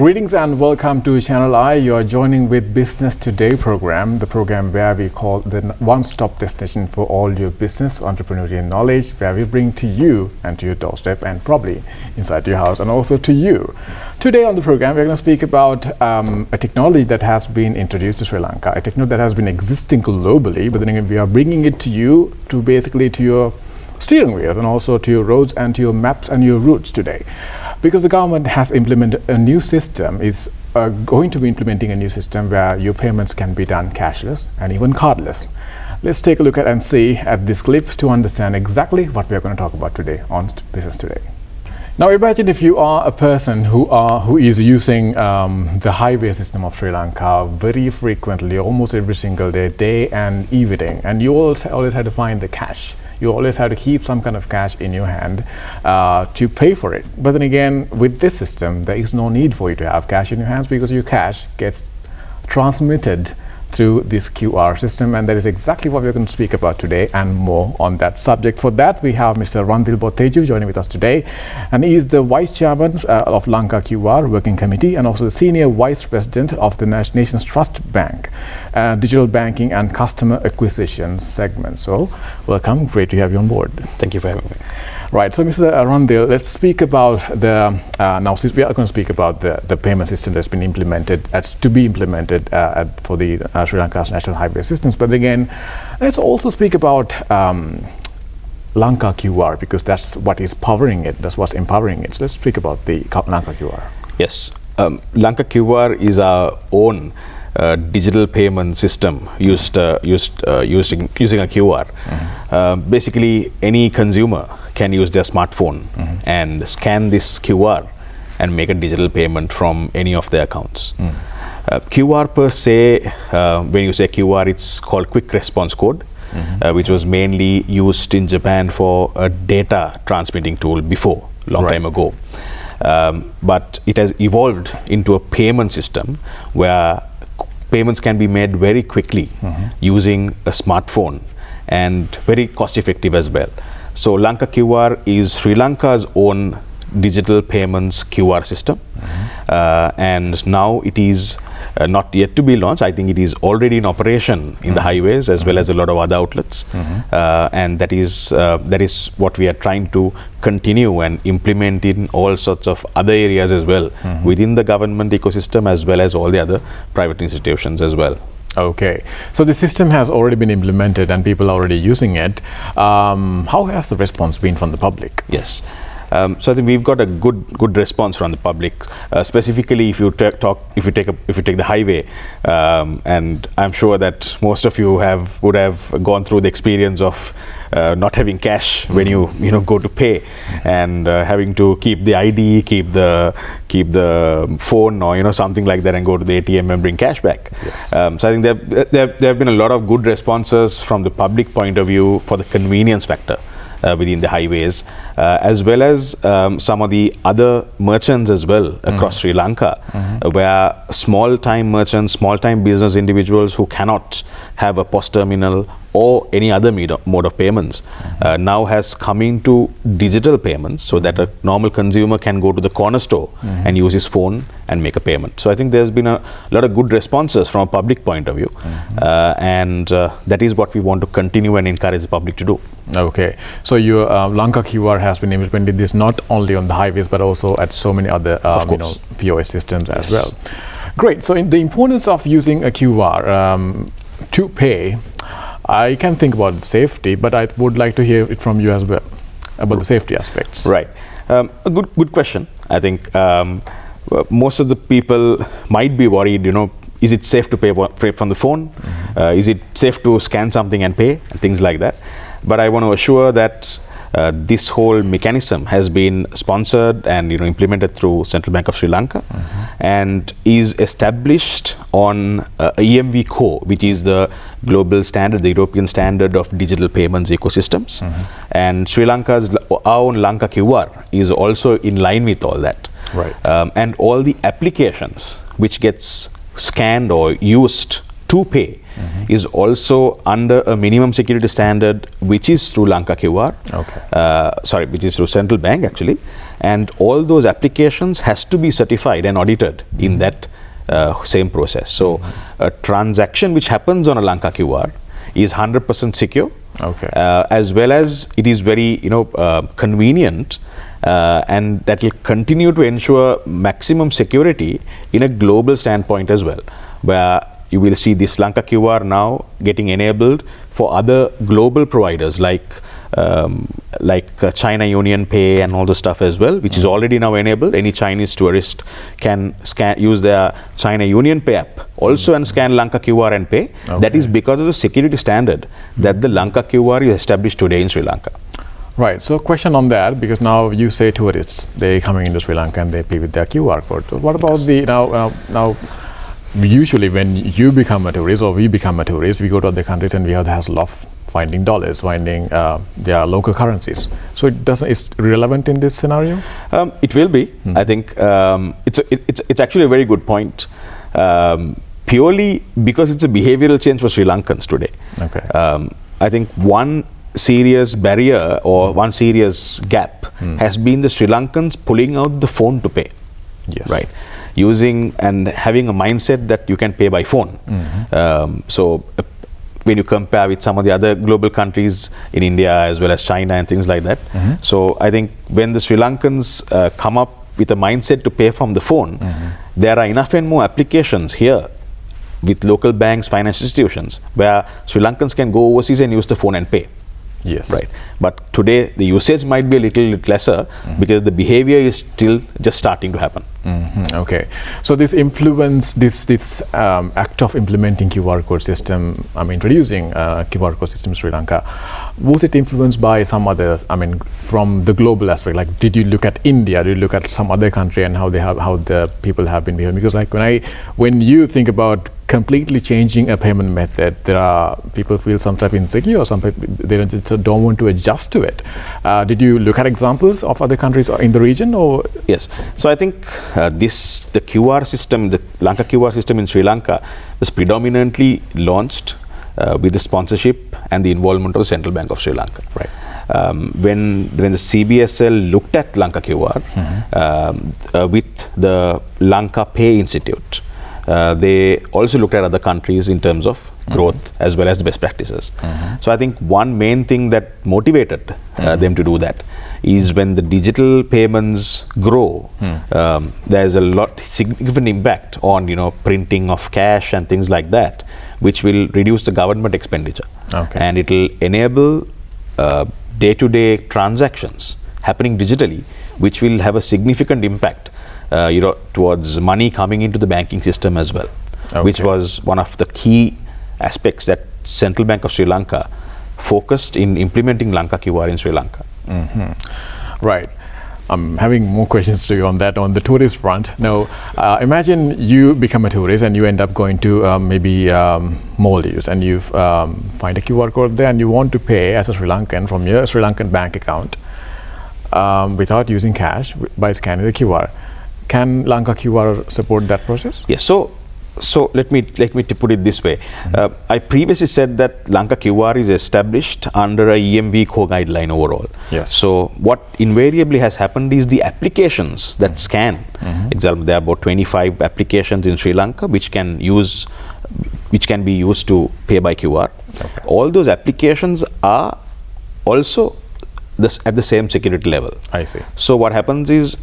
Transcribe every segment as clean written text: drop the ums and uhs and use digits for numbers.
Greetings and welcome to Channel I. You are joining with Business Today program, the program where we call the one-stop destination for all your business entrepreneurial knowledge, where we bring to you and to your doorstep and probably inside your house and also to you. Today on the program, we're going to speak about a technology that has been introduced to Sri Lanka, a technology that has been existing globally, but then again, we are bringing it to you, to basically to your steering wheel and also to your roads and to your maps and your routes today. Because the government has implemented a new system, is going to be implementing a new system where your payments can be done cashless and even cardless. Let's take a look at and see at this clip to understand exactly what we are going to talk about today on Business Today. Now imagine if you are a person who is using the highway system of Sri Lanka very frequently, almost every single day and evening, and you always have to find the cash. You always have to keep some kind of cash in your hand to pay for it. But then again, with this system, there is no need for you to have cash in your hands because your cash gets transmitted through this QR system, and that is exactly what we're going to speak about today and more on that subject. For that, we have Mr. Randil Boteju joining with us today, and he is the Vice Chairman of Lanka QR Working Committee and also the Senior Vice President of the Nation's Trust Bank, Digital Banking and Customer Acquisition segment. So, welcome, great to have you on board. Thank you for having me. Right, so Mr. Randil, let's speak about the, now since we are going to speak about the payment system that's been implemented, that's to be implemented for the Sri Lanka's national highway systems. But again, let's also speak about Lanka QR, because that's what is powering it, that's what's empowering it. So let's speak about the Lanka QR. Yes, Lanka QR is our own digital payment system using a QR. Mm-hmm. Basically, any consumer can use their smartphone and scan this QR and make a digital payment from any of their accounts. QR per se, when you say QR, it's called Quick Response Code, which was mainly used in Japan for a data transmitting tool before, long time ago. But it has evolved into a payment system where payments can be made very quickly using a smartphone and very cost effective as well. So Lanka QR is Sri Lanka's own digital payments QR system, and now it is not yet to be launched. I think it is already in operation in the highways as well as a lot of other outlets, and that is what we are trying to continue and implement in all sorts of other areas as well within the government ecosystem as well as all the other private institutions as well. Okay, so the system has already been implemented and people are already using it. How has the response been from the public? Yes. So I think we've got a good response from the public. Specifically, if you take the highway, and I'm sure that most of you would have gone through the experience of not having cash when you go to pay, and having to keep the ID, keep the phone, or something like that, and go to the ATM and bring cash back. Yes. So I think there have been a lot of good responses from the public point of view for the convenience factor within the highways, as well as some of the other merchants as well across Sri Lanka, where small-time merchants, small-time business individuals who cannot have a POS terminal or any other mode of payments now has come into digital payments, so that a normal consumer can go to the corner store and use his phone and make a payment. So I think there's been a lot of good responses from a public point of view, and that is what we want to continue and encourage the public to do. Okay, so your Lanka QR has been implemented this not only on the highways but also at so many other POS systems as well. Great. So in the importance of using a QR to pay, I can think about safety, but I would like to hear it from you as well about the safety aspects. Right. A good question. I think most of the people might be worried, is it safe to pay from the phone? Is it safe to scan something and pay? And things like that. But I want to assure that this whole mechanism has been sponsored and implemented through Central Bank of Sri Lanka, and is established on EMV Core, which is the global standard, the European standard of digital payments ecosystems. And Sri Lanka's own Lanka QR is also in line with all that. Right. And all the applications which gets scanned or used to pay is also under a minimum security standard, which is through Lanka QR. Okay. Which is through central bank actually, and all those applications has to be certified and audited in that same process. So a transaction which happens on a Lanka QR is 100% secure. Okay. As well as it is very convenient, and that will continue to ensure maximum security in a global standpoint as well, where you will see this Lanka QR now getting enabled for other global providers like China Union Pay and all the stuff as well, which is already now enabled. Any Chinese tourist can use their China Union Pay app also and scan Lanka QR and pay. Okay. That is because of the security standard that the Lanka QR is established today in Sri Lanka. Right. So question on that, because now you say tourists, they coming into Sri Lanka and they pay with their QR code. So what about the now usually when you become a tourist or we become a tourist, we go to other countries and we have the hassle of finding dollars, finding their local currencies. So it's relevant in this scenario? It will be. I think it's actually a very good point. Purely because it's a behavioral change for Sri Lankans today. Okay. I think one serious barrier or one serious gap has been the Sri Lankans pulling out the phone to pay. Yes. Right. Using and having a mindset that you can pay by phone. So when you compare with some of the other global countries in India as well as China and things like that. So I think when the Sri Lankans come up with a mindset to pay from the phone, there are enough and more applications here with local banks, financial institutions, where Sri Lankans can go overseas and use the phone and pay. Yes. Right. But today the usage might be a little lesser because the behavior is still just starting to happen. Okay. So this influence, this act of implementing QR code system, introducing QR code system in Sri Lanka, was it influenced by some others? From the global aspect, like did you look at India? Did you look at some other country and how the people have been behaving? Because like when you think about completely changing a payment method, there are people feel some type insecure, or some people they just don't want to adjust to it. Did you look at examples of other countries in the region, or? Yes. So I think the QR system, the Lanka QR system in Sri Lanka, was predominantly launched with the sponsorship and the involvement of the Central Bank of Sri Lanka. Right. When the CBSL looked at Lanka QR with the Lanka Pay Institute, they also looked at other countries in terms of growth as well as the best practices. So I think one main thing that motivated them to do that is when the digital payments grow, there's a significant impact on printing of cash and things like that, which will reduce the government expenditure. Okay. And it will enable day-to-day transactions happening digitally, which will have a significant impact towards money coming into the banking system as well, which was one of the key aspects that Central Bank of Sri Lanka focused in implementing Lanka QR in Sri Lanka. Right. I'm having more questions to you on that, on the tourist front. Now, imagine you become a tourist and you end up going to maybe Maldives, and you find a QR code there and you want to pay as a Sri Lankan from your Sri Lankan bank account without using cash by scanning the QR. Can Lanka QR support that process? Yes. So let me put it this way. I previously said that Lanka QR is established under a EMV core guideline overall. Yes. So what invariably has happened is the applications that scan. Example, there are about 25 applications in Sri Lanka which can be used to pay by QR. Okay. All those applications are also at the same security level. I see. So what happens is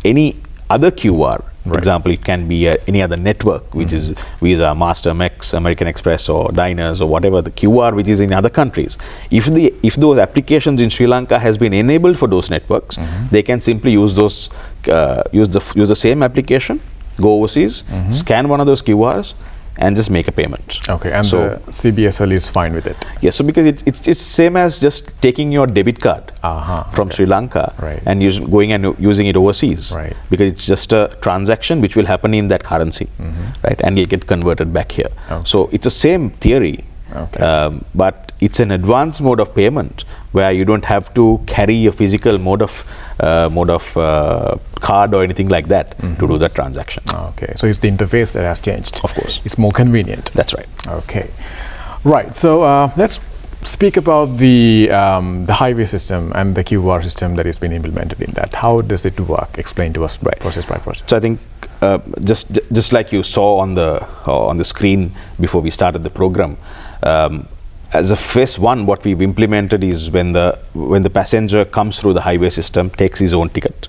any other QR, for example, it can be any other network, which is Visa, Mastermex, American Express, or Diners, or whatever the QR which is in other countries. If those applications in Sri Lanka has been enabled for those networks, they can simply use those use the same application, go overseas, scan one of those QRs, and just make a payment. Okay, and so the CBSL is fine with it? Yes, so because it's same as just taking your debit card from Sri Lanka and going and using it overseas. Right. Because it's just a transaction which will happen in that currency, right? And it'll get converted back here. Okay. So it's the same theory Okay. But it's an advanced mode of payment where you don't have to carry a physical mode of card or anything like that to do that transaction. Okay, so it's the interface that has changed. Of course. It's more convenient. That's right. Okay, right. So let's speak about the highway system and the QR system that has been implemented in that. How does it work? Explain to us, Right. process by process. So I think just like you saw on the screen before we started the program, as a phase one, what we've implemented is when the passenger comes through the highway system, takes his own ticket.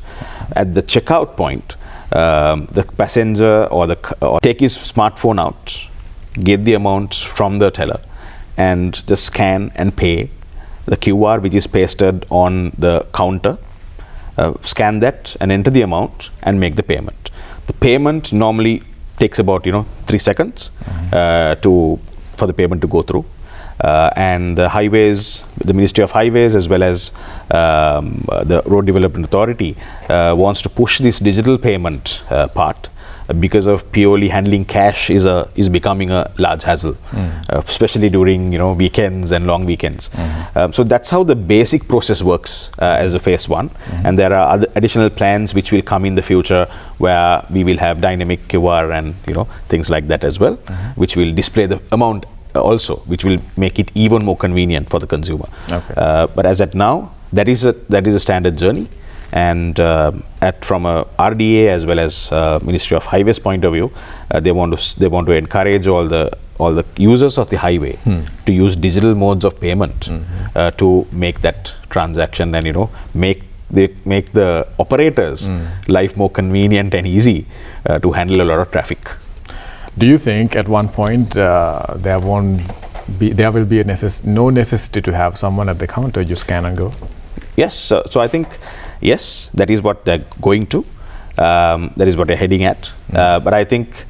At the checkout point, the passenger or take his smartphone out, get the amount from the teller, and just scan and pay the QR which is pasted on the counter. Scan that and enter the amount and make the payment. The payment normally takes about 3 seconds for the payment to go through. And the highways, the Ministry of Highways as well as the Road Development Authority wants to push this digital payment part because of purely handling cash is becoming a large hassle, especially during weekends and long weekends. So that's how the basic process works as a phase one. And there are other additional plans which will come in the future where we will have dynamic QR and things like that as well, which will display the amount also, which will make it even more convenient for the consumer. Okay. But as at now, that is a standard journey, and from a RDA as well as Ministry of Highways point of view, they want to encourage all the users of the highway to use digital modes of payment to make that transaction and make the operators life more convenient and easy to handle a lot of traffic. Do you think at one point there will be no necessity to have someone at the counter, you scan and go? Yes, so I think yes, that is what they're going to. That is what they're heading at. But I think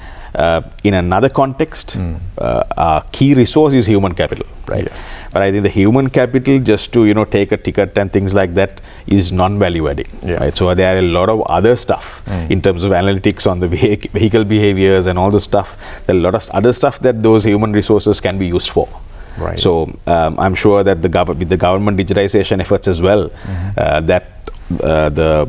in another context, our key resource is human capital, right? Yes. But I think the human capital just to take a ticket and things like that is non-value adding, right? So there are a lot of other stuff in terms of analytics on the vehicle behaviors and all the stuff. There are a lot of other stuff that those human resources can be used for. Right. So I'm sure that with the government digitization efforts as well, that the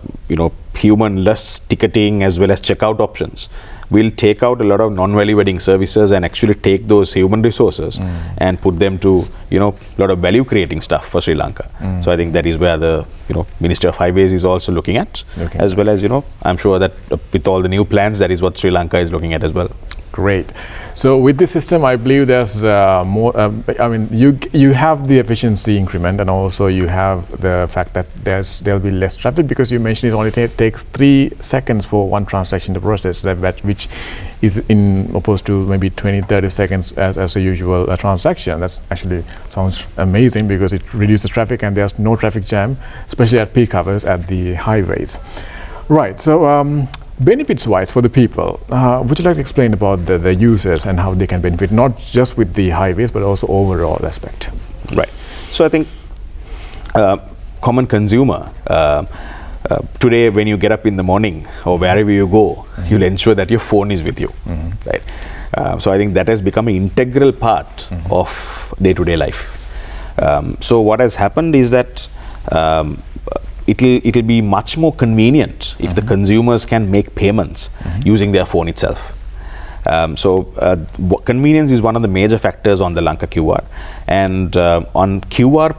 human-less ticketing as well as checkout options will take out a lot of non-value adding services and actually take those human resources and put them to a lot of value creating stuff for Sri Lanka. So I think that is where the Ministry of Highways is also looking at, as well as I'm sure that with all the new plans, that is what Sri Lanka is looking at as well. Great. So with this system, I believe there's more. You have the efficiency increment, and also you have the fact that there'll be less traffic, because you mentioned it only takes 3 seconds for one transaction to process, which is in opposed to maybe 20-30 seconds as a usual transaction. That's actually sounds amazing, because it reduces traffic and there's no traffic jam, especially at peak hours at the highways. Right. So. Benefits-wise for the people, would you like to explain about the users and how they can benefit, not just with the highways, but also overall aspect? Right. So I think common consumer, today when you get up in the morning or wherever you go, you'll ensure that your phone is with you, right? So I think that has become an integral part of day-to-day life. So what has happened is that it'll be much more convenient if the consumers can make payments using their phone itself. So convenience is one of the major factors on the Lanka QR, and on QR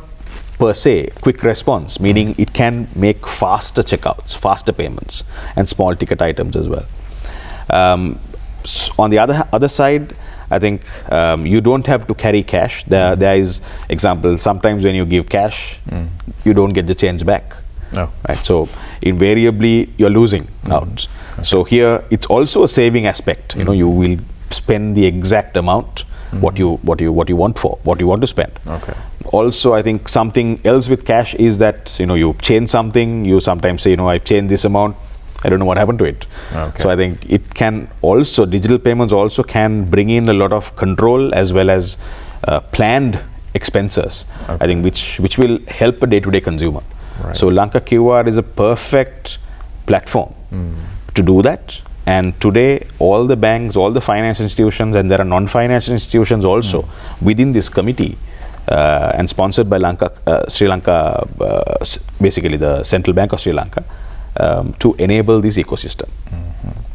per se, quick response, meaning it can make faster checkouts, faster payments, and small ticket items as well. On the other side, I think you don't have to carry cash. There is example, sometimes when you give cash, you don't get the change back. No. Right. So invariably you're losing out. Okay. So here it's also a saving aspect. You will spend the exact amount what you want to spend. Okay. Also, I think something else with cash is that you change something, you sometimes say I've changed this amount, I don't know what happened to it. Okay. So I think it can also, digital payments also can bring in a lot of control as well as planned expenses. Okay. I think which will help a day-to-day consumer. Right. So Lanka QR is a perfect platform to do that, And today, all the banks, all the financial institutions, and there are non-financial institutions also within this committee, and sponsored by Sri Lanka, basically the Central Bank of Sri Lanka, to enable this ecosystem.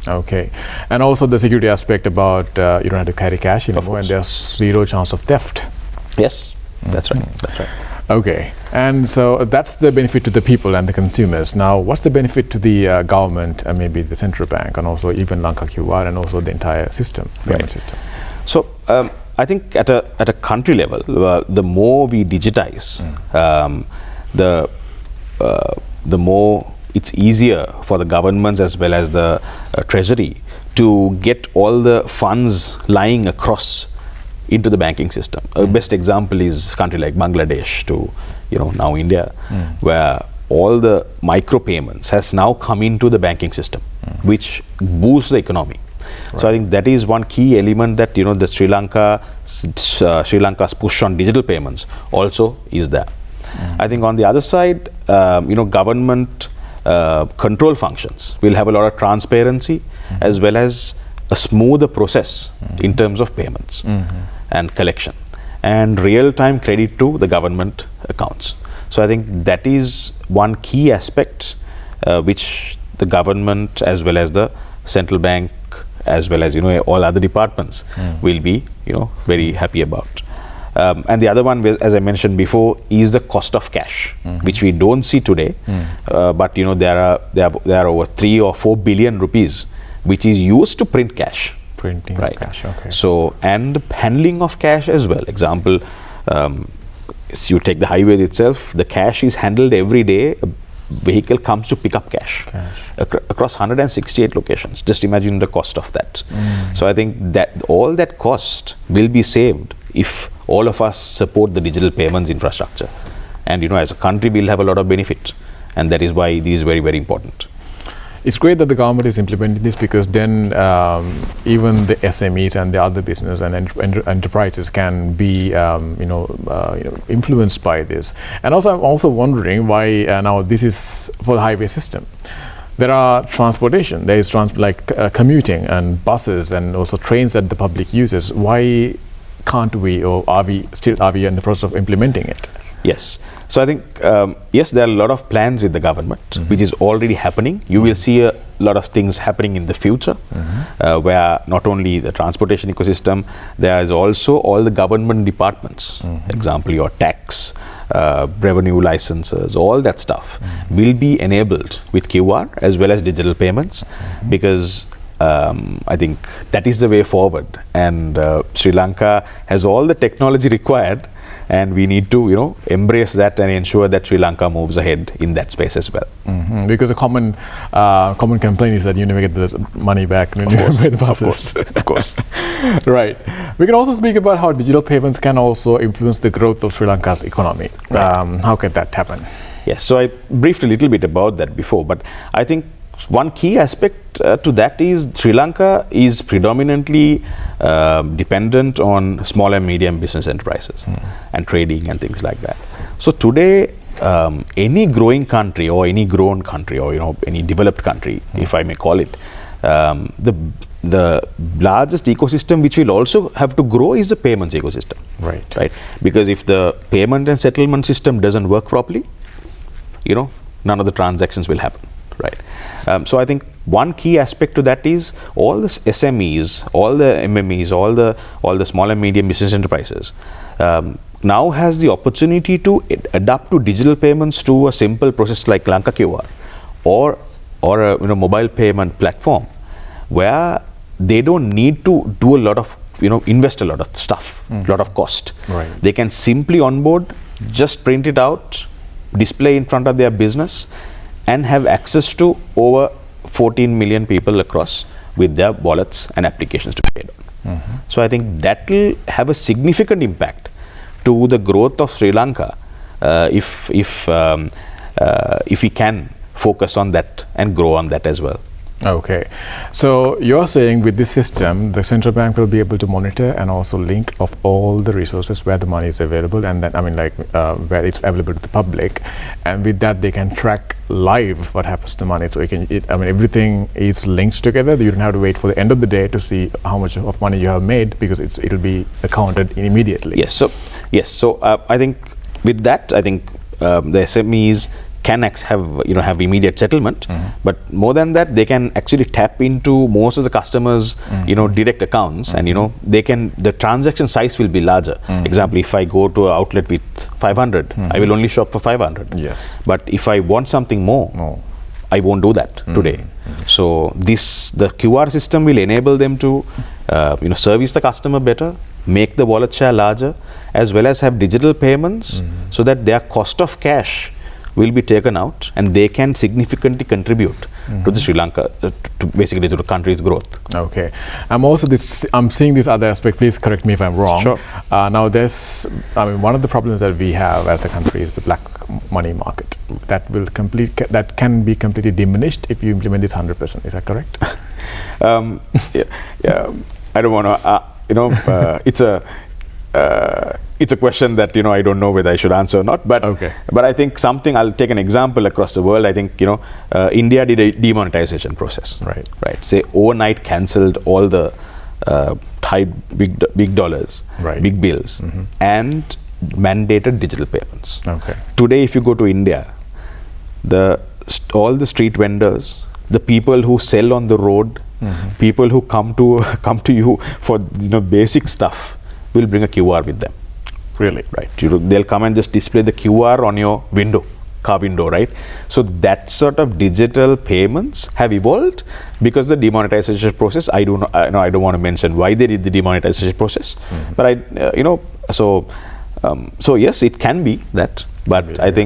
Okay, and also the security aspect about you don't have to carry cash anymore, and there's zero chance of theft. Yes, that's right. That's right. Okay, and so that's the benefit to the people and the consumers. Now, what's the benefit to the government and maybe the central bank, and also even Lanka QR, and also the entire system, payment system? So I think at a country level, the more we digitize, the more it's easier for the governments as well as the treasury to get all the funds lying across into the banking system. A best example is country like Bangladesh to now India, where all the micro payments has now come into the banking system, which boosts the economy. Right. So I think that is one key element that the Sri Lanka's push on digital payments also is there. I think on the other side, government control functions will have a lot of transparency as well as a smoother process in terms of payments and collection and real-time credit to the government accounts. So I think that is one key aspect which the government as well as the central bank as well as all other departments will be very happy about. And the other one, as I mentioned before, is the cost of cash, which we don't see today. But there are over 3 or 4 billion rupees which is used to print cash. Printing of cash, okay. So, and the handling of cash as well. Example, you take the highway itself, the cash is handled every day. A vehicle comes to pick up cash. Across 168 locations. Just imagine the cost of that. So I think that all that cost will be saved if all of us support the digital payments infrastructure. And as a country, we'll have a lot of benefit. And that is why this is very, very important. It's great that the government is implementing this, because then even the SMEs and the other business and enterprises can be influenced by this. And also, I'm also wondering why now this is for the highway system. There are transportation. There is commuting and buses and also trains that the public uses. Why can't we, or are we in the process of implementing it? Yes. So I think, yes, there are a lot of plans with the government, which is already happening. You will see a lot of things happening in the future, where not only the transportation ecosystem, there is also all the government departments. Example, your tax, revenue licenses, all that stuff will be enabled with QR as well as digital payments, because I think that is the way forward. And Sri Lanka has all the technology required, and we need to embrace that and ensure that Sri Lanka moves ahead in that space as well. Because the common complaint is that you never get the money back when you pay the buses. Of course. Right. We can also speak about how digital payments can also influence the growth of Sri Lanka's economy. Right. How can that happen? Yes. So I briefed a little bit about that before, but I think one key aspect to that is Sri Lanka is predominantly dependent on small and medium business enterprises and trading and things like that. So today, any growing country or any grown country or any developed country, if I may call it, the largest ecosystem which will also have to grow is the payments ecosystem. Right. Because if the payment and settlement system doesn't work properly, none of the transactions will happen. Right. So I think one key aspect to that is all the SMEs, all the MMEs, all the small and medium business enterprises now has the opportunity to adapt to digital payments through a simple process like Lanka QR or a mobile payment platform, where they don't need to do a lot of invest a lot of stuff, lot of cost. Right. They can simply onboard, just print it out, display in front of their business, and have access to over 14 million people across with their wallets and applications to pay on. So I think that will have a significant impact to the growth of Sri Lanka if we can focus on that and grow on that as well. Okay, so you're saying with this system, the central bank will be able to monitor and also link of all the resources where the money is available, and then where it's available to the public, and with that they can track live what happens to money. So everything is linked together. You don't have to wait for the end of the day to see how much of money you have made, because it'll be accounted immediately. Yes. So I think with that, I think the SMEs can have immediate settlement, but more than that, they can actually tap into most of the customers direct accounts, and the transaction size will be larger. Example, if I go to an outlet with 500, I will only shop for 500. Yes. But if I want something more, I won't do that today. So the QR system will enable them to service the customer better, make the wallet share larger, as well as have digital payments, so that their cost of cash will be taken out, and they can significantly contribute to the Sri Lanka, basically to the country's growth. Okay, I'm seeing this other aspect. Please correct me if I'm wrong. Sure. Now one of the problems that we have as a country is the black money market. That can be completely diminished if you implement this 100%. Is that correct? Yeah. I don't want to. It's a question that I don't know whether I should answer or not. But okay. But I think I'll take an example across the world. I think India did a demonetization process. Right. Say overnight cancelled all the high big dollars, big bills, and mandated digital payments. Okay. Today, if you go to India, all the street vendors, the people who sell on the road, people who come to you for basic stuff, will bring a QR with them. Really? Right. They'll come and just display the QR on your car window, right? So that sort of digital payments have evolved because the demonetization process. I don't want to mention why they did the demonetization process, but so yes, it can be that. But really?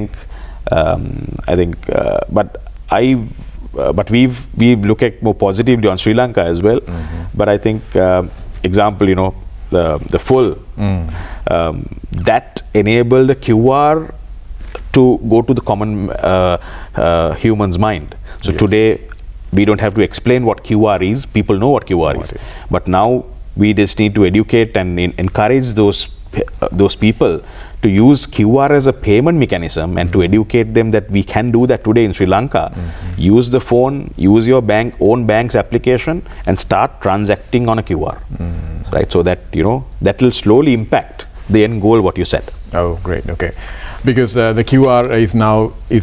But we look at more positively on Sri Lanka as well. But I think example, the full that enabled the QR to go to the common human's mind. So today we don't have to explain what QR is. People know what QR is. But now we just need to educate and encourage those people to use QR as a payment mechanism, and to educate them that we can do that today in Sri Lanka. Use the phone, use your own bank's application, and start transacting on a QR. Right, so that that will slowly impact the end goal, what you said. Oh, great. Okay, because the QR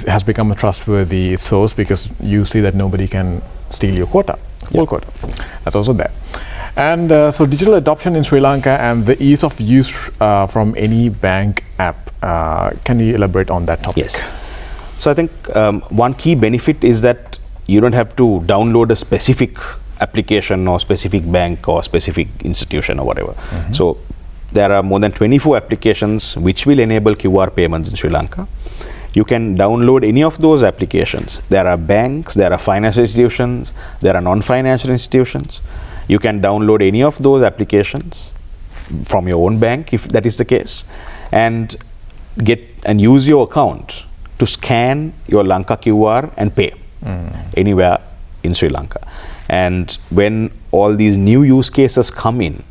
has become a trustworthy source, because you see that nobody can steal your quota, full quota. That's also there. And so digital adoption in Sri Lanka and the ease of use from any bank app. Can you elaborate on that topic? Yes. So I think one key benefit is that you don't have to download a specific application or specific bank or specific institution or whatever. So there are more than 24 applications which will enable QR payments in Sri Lanka. You can download any of those applications. There are banks, there are financial institutions, there are non-financial institutions. You can download any of those applications from your own bank, if that is the case, and use your account to scan your Lanka QR and pay anywhere in Sri Lanka. And when all these new use cases come in,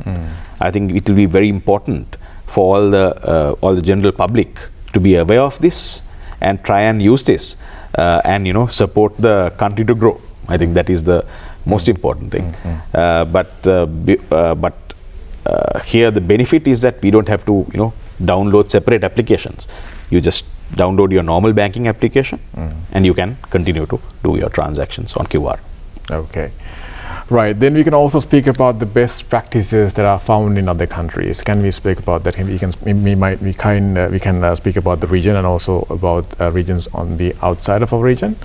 I think it will be very important for all the general public to be aware of this and try and use this and support the country to grow. I think that is the most important thing. But here the benefit is that we don't have to download separate applications. You just download your normal banking application and you can continue to do your transactions on QR. Okay. Right, then we can also speak about the best practices that are found in other countries. Can we speak about that? We can speak about the region and also about regions on the outside of our region,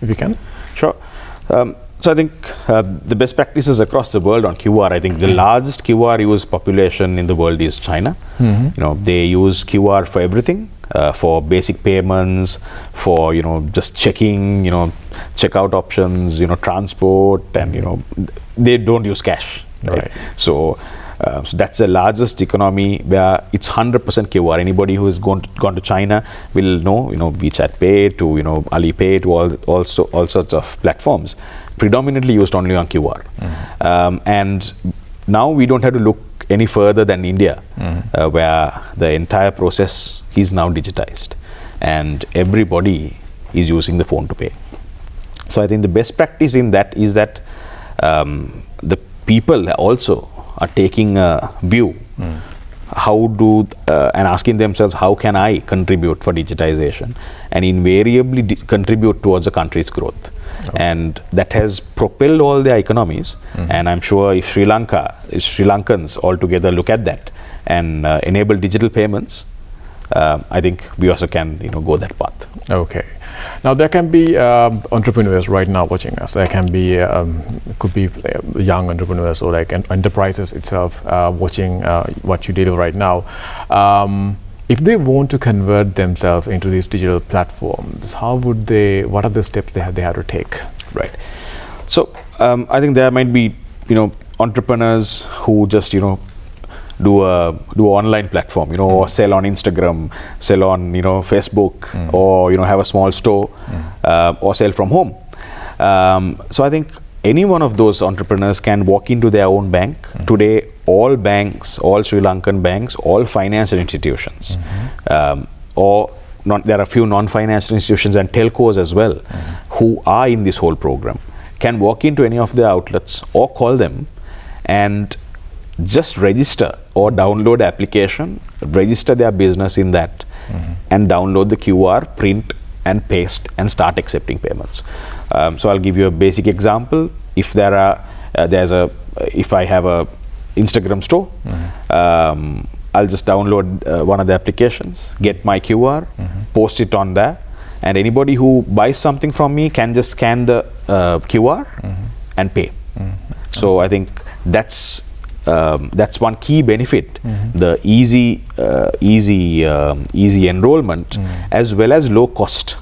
if we can. Sure. So I think the best practices across the world on QR, I think the largest QR used population in the world is China. They use QR for everything, for basic payments, for just checking, checkout options, transport, and they don't use cash. Right. So that's the largest economy where it's 100% QR. Anybody who has gone to China will know, WeChat Pay to Alipay to all sorts of platforms. predominantly used only on QR. And now we don't have to look any further than India, where the entire process is now digitized and everybody is using the phone to pay. So I think the best practice in that is that the people also are taking a view, and asking themselves, how can I contribute for digitization, and invariably contribute towards the country's growth. And that has propelled all their economies. And I'm sure if Sri Lankans altogether look at that and enable digital payments, I think we also can go that path. Okay. Now there can be entrepreneurs right now watching us. There can be could be young entrepreneurs or like enterprises itself watching what you did right now. If they want to convert themselves into these digital platforms, how would they? What are the steps they have to take? Right. So I think there might be entrepreneurs who just do a online platform, or sell on Instagram, sell on Facebook, or have a small store, or sell from home. So I think any one of those entrepreneurs can walk into their own bank. Today, all banks, all Sri Lankan banks, all financial institutions, or there are a few non-financial institutions and telcos as well, who are in this whole program, can walk into any of their outlets or call them and just register or download the application, register their business in that, and download the QR, print and paste, and start accepting payments. So I'll give you a basic example. If if I have a Instagram store, I'll just download one of the applications, get my QR, post it on there, and anybody who buys something from me can just scan the QR and pay. So I think that's one key benefit, the easy enrollment, as well as low cost,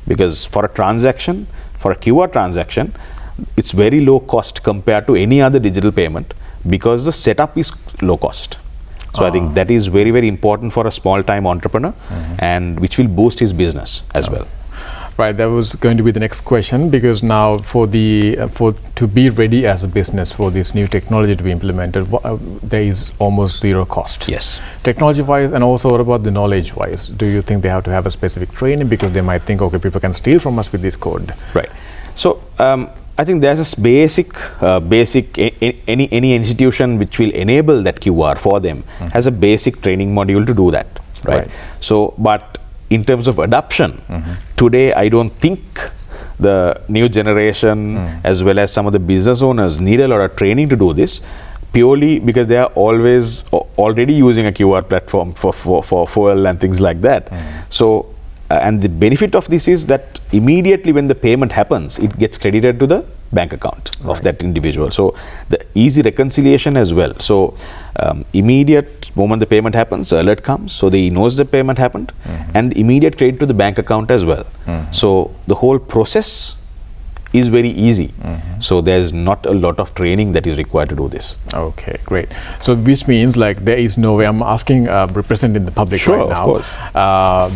because for a QR transaction, it's very low cost compared to any other digital payment, because the setup is low cost. So I think that is very, very important for a small time entrepreneur, and which will boost his business as well. Right, that was going to be the next question, because now to be ready as a business for this new technology to be implemented, there is almost zero cost. Yes. Technology-wise, and also what about the knowledge-wise? Do you think they have to have a specific training, because they might think, okay, people can steal from us with this code? Right. So I think there's a any institution which will enable that QR for them has a basic training module to do that. Right. So, but in terms of adoption, today I don't think the new generation as well as some of the business owners need a lot of training to do this, purely because they are already using a QR platform for fuel and things like that. So, and the benefit of this is that immediately when the payment happens, it gets credited to the bank account of that individual. So the easy reconciliation as well. So immediate moment the payment happens, the alert comes, so he knows the payment happened, and immediate credit to the bank account as well. So the whole process is very easy. So there's not a lot of training that is required to do this. Okay, great. So which means like there is no way, I'm asking representing the public right now, of course.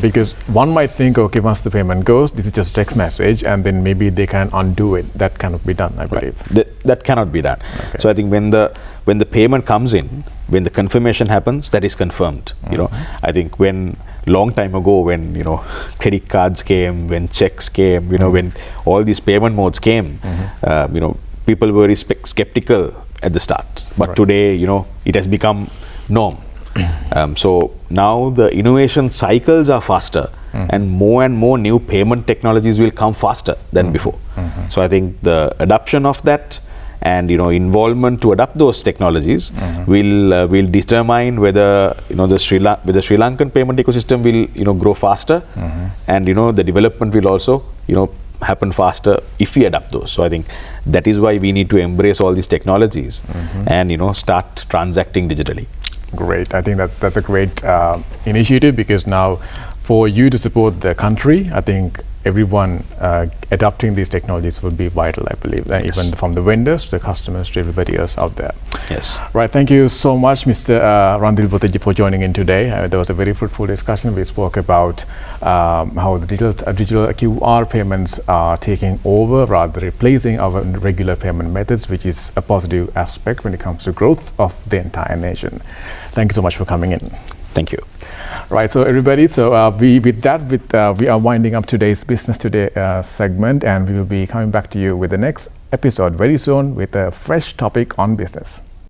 Because one might think, okay, once the payment goes, this is just text message, and then maybe they can undo it. That cannot be done, I believe. That cannot be done. Okay. So I think when the payment comes in, when the confirmation happens, that is confirmed. I think when long time ago, when credit cards came, when checks came, when all these payment modes came, people were very skeptical at the start. But today, it has become norm. So now the innovation cycles are faster, and more new payment technologies will come faster than before. So I think the adoption of that and involvement to adopt those technologies will determine whether the Sri Lankan payment ecosystem will grow faster, and the development will also happen faster if we adapt those. So I think that is why we need to embrace all these technologies and start transacting digitally. Great. I think that's a great initiative, because now for you to support the country, I think everyone adopting these technologies will be vital, I believe, even from the vendors to the customers to everybody else out there. Yes. Right. Thank you so much, Mr. Randil Boteju, for joining in today. There was a very fruitful discussion. We spoke about how the digital QR payments are taking over rather than replacing our regular payment methods, which is a positive aspect when it comes to growth of the entire nation. Thank you so much for coming in. Thank you. Right, so everybody, we are winding up today's Business Today segment, and we will be coming back to you with the next episode very soon with a fresh topic on business.